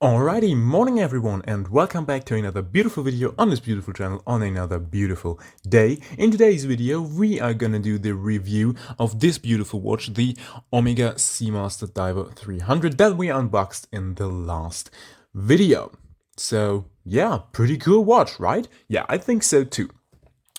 Alrighty, morning everyone, and welcome back to another beautiful video on this beautiful channel on another beautiful day. In today's video we are gonna do the review of this beautiful watch, the Omega Seamaster Diver 300 that we unboxed in the last video. So yeah, pretty cool watch, right? Yeah, I think so too.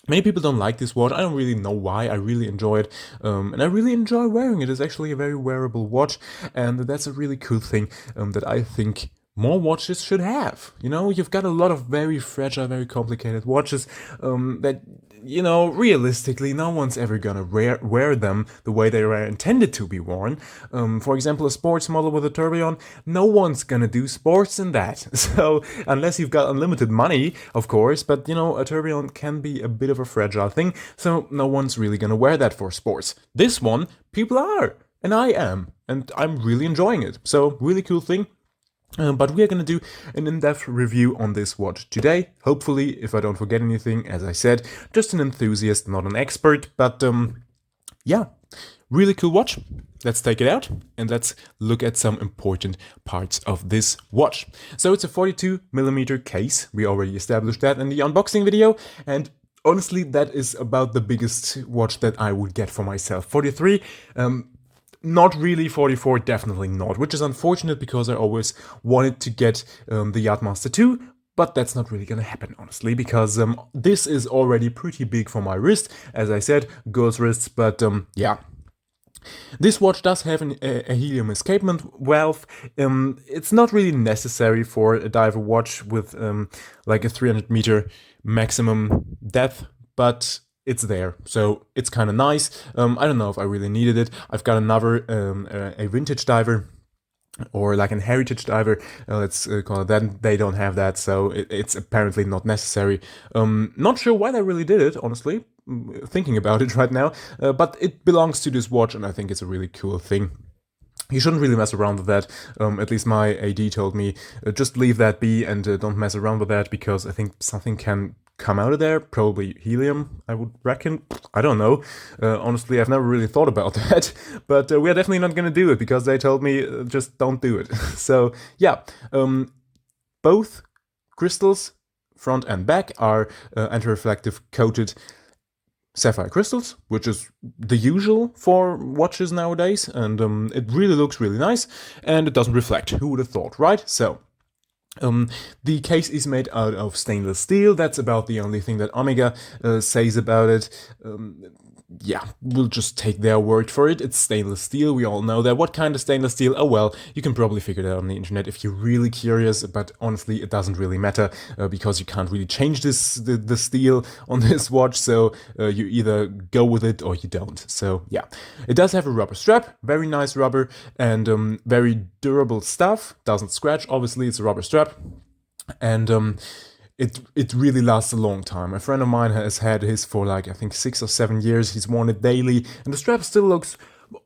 Many people don't like this watch. I don't really know why. I really enjoy it, and I really enjoy wearing it. It's actually a very wearable watch, and that's a really cool thing that I think more watches should have. You know, you've got a lot of very fragile, very complicated watches that, you know, realistically, no one's ever gonna wear them the way they were intended to be worn. For example, a sports model with a tourbillon, no one's gonna do sports in that. So, unless you've got unlimited money, of course, but you know, a tourbillon can be a bit of a fragile thing, so no one's really gonna wear that for sports. This one, people are, and I am, and I'm really enjoying it. So, really cool thing. But we are going to do an in-depth review on this watch today. Hopefully, if I don't forget anything, as I said, just an enthusiast, not an expert. But yeah, really cool watch. Let's take it out and let's look at some important parts of this watch. So it's a 42mm case. We already established that in the unboxing video. And honestly, that is about the biggest watch that I would get for myself. 43. Not really. 44, definitely not, which is unfortunate because I always wanted to get the Yachtmaster 2, but that's not really gonna happen, honestly, because this is already pretty big for my wrist, as I said, girls' wrists, but yeah. This watch does have a helium escapement valve. It's not really necessary for a diver watch with like a 300-meter maximum depth, but it's there, so it's kind of nice. I don't know if I really needed it. I've got another, a vintage diver, or like an heritage diver, let's call it that. They don't have that, so it's apparently not necessary. Not sure why they really did it, honestly, thinking about it right now, but it belongs to this watch, and I think it's a really cool thing. You shouldn't really mess around with that. At least my AD told me, just leave that be and don't mess around with that, because I think something can come out of there, probably helium, I would reckon. I don't know. Honestly, I've never really thought about that, but we are definitely not going to do it because they told me just don't do it. So yeah, both crystals, front and back, are anti-reflective coated sapphire crystals, which is the usual for watches nowadays, and it really looks really nice, and it doesn't reflect. Who would have thought, right? So the case is made out of stainless steel. That's about the only thing that Omega says about it. Yeah, we'll just take their word for it. It's stainless steel, we all know that. What kind of stainless steel? Oh well, you can probably figure it out on the internet if you're really curious, but honestly it doesn't really matter because you can't really change the steel on this watch, so you either go with it or you don't. So yeah, it does have a rubber strap, very nice rubber, and very durable stuff. Doesn't scratch, obviously, it's a rubber strap, and it really lasts a long time. A friend of mine has had his for like, I think 6 or 7 years. He's worn it daily, and the strap still looks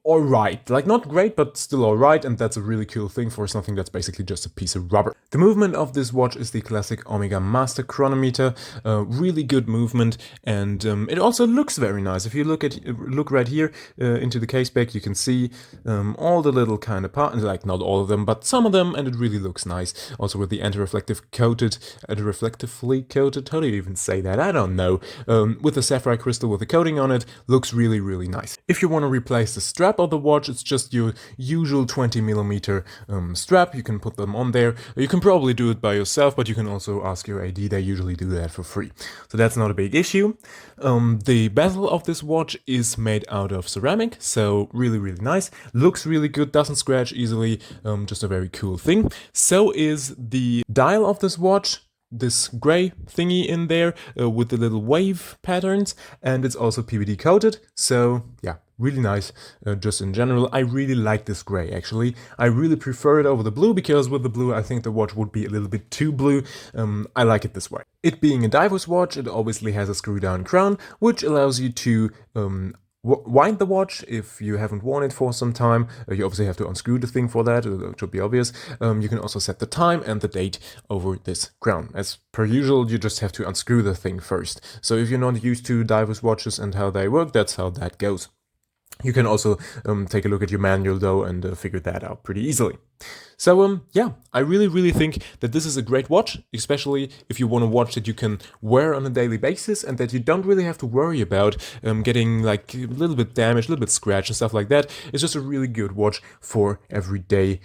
alright. Like, not great, but still alright, and that's a really cool thing for something that's basically just a piece of rubber. The movement of this watch is the classic Omega Master chronometer. Really good movement, and it also looks very nice. If you look right here into the case back, you can see all the little kind of parts, like not all of them, but some of them, and it really looks nice. Also with the anti-reflectively coated, how do you even say that? I don't know. With the sapphire crystal with the coating on it, looks really, really nice. If you want to replace the strap of the watch, it's just your usual 20mm strap. You can put them on there. You can probably do it by yourself, but you can also ask your AD. They usually do that for free, so that's not a big issue. The bezel of this watch is made out of ceramic, so really, really nice. Looks really good, doesn't scratch easily, just a very cool thing. So is the dial of this watch, this gray thingy in there with the little wave patterns, and it's also PVD coated, so yeah, really nice. Just in general, I really like this gray, actually. I really prefer it over the blue, because with the blue I think the watch would be a little bit too blue. I like it this way. It being a diver's watch, it obviously has a screw down crown, which allows you to wind the watch if you haven't worn it for some time. You obviously have to unscrew the thing for that, it should be obvious. You can also set the time and the date over this crown. As per usual, you just have to unscrew the thing first. So if you're not used to divers' watches and how they work, that's how that goes. You can also take a look at your manual though and figure that out pretty easily. So yeah, I really think that this is a great watch, especially if you want a watch that you can wear on a daily basis and that you don't really have to worry about getting like a little bit damaged, a little bit scratched and stuff like that. It's just a really good watch for everyday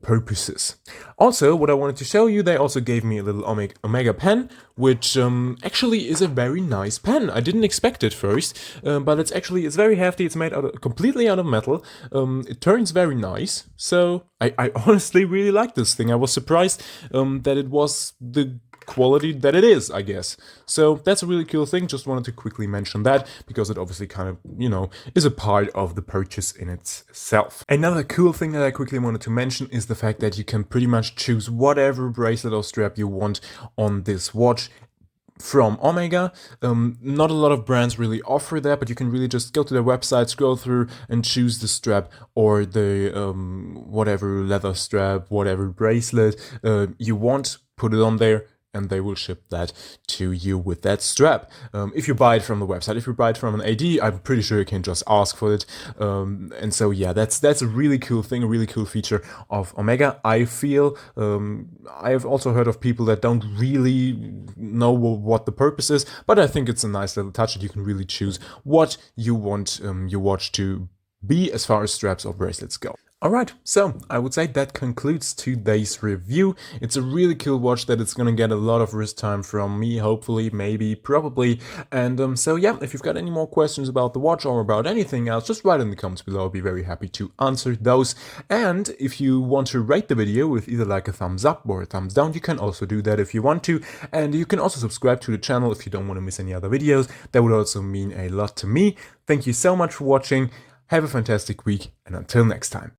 purposes. Also, what I wanted to show you, they also gave me a little Omega pen, which actually is a very nice pen. I didn't expect it first, but it's very hefty. It's made completely out of metal. It turns very nice. So I honestly really like this thing. I was surprised that it was the quality that it is, I guess. So that's a really cool thing. Just wanted to quickly mention that because it obviously kind of, is a part of the purchase in itself. Another cool thing that I quickly wanted to mention is the fact that you can pretty much choose whatever bracelet or strap you want on this watch from Omega. Not a lot of brands really offer that, but you can really just go to their website, scroll through and choose the strap or the whatever leather strap, whatever bracelet you want, put it on there, and they will ship that to you with that strap. If you buy it from the website, if you buy it from an AD, I'm pretty sure you can just ask for it. And so yeah, that's a really cool thing, a really cool feature of Omega. I feel I have also heard of people that don't really know what the purpose is, but I think it's a nice little touch that you can really choose what you want your watch to be as far as straps or bracelets go. Alright, so I would say that concludes today's review. It's a really cool watch that it's gonna get a lot of wrist time from me, hopefully, maybe, probably. And so yeah, if you've got any more questions about the watch or about anything else, just write in the comments below. I'll be very happy to answer those. And if you want to rate the video with either like a thumbs up or a thumbs down, you can also do that if you want to. And you can also subscribe to the channel if you don't want to miss any other videos. That would also mean a lot to me. Thank you so much for watching. Have a fantastic week, and until next time.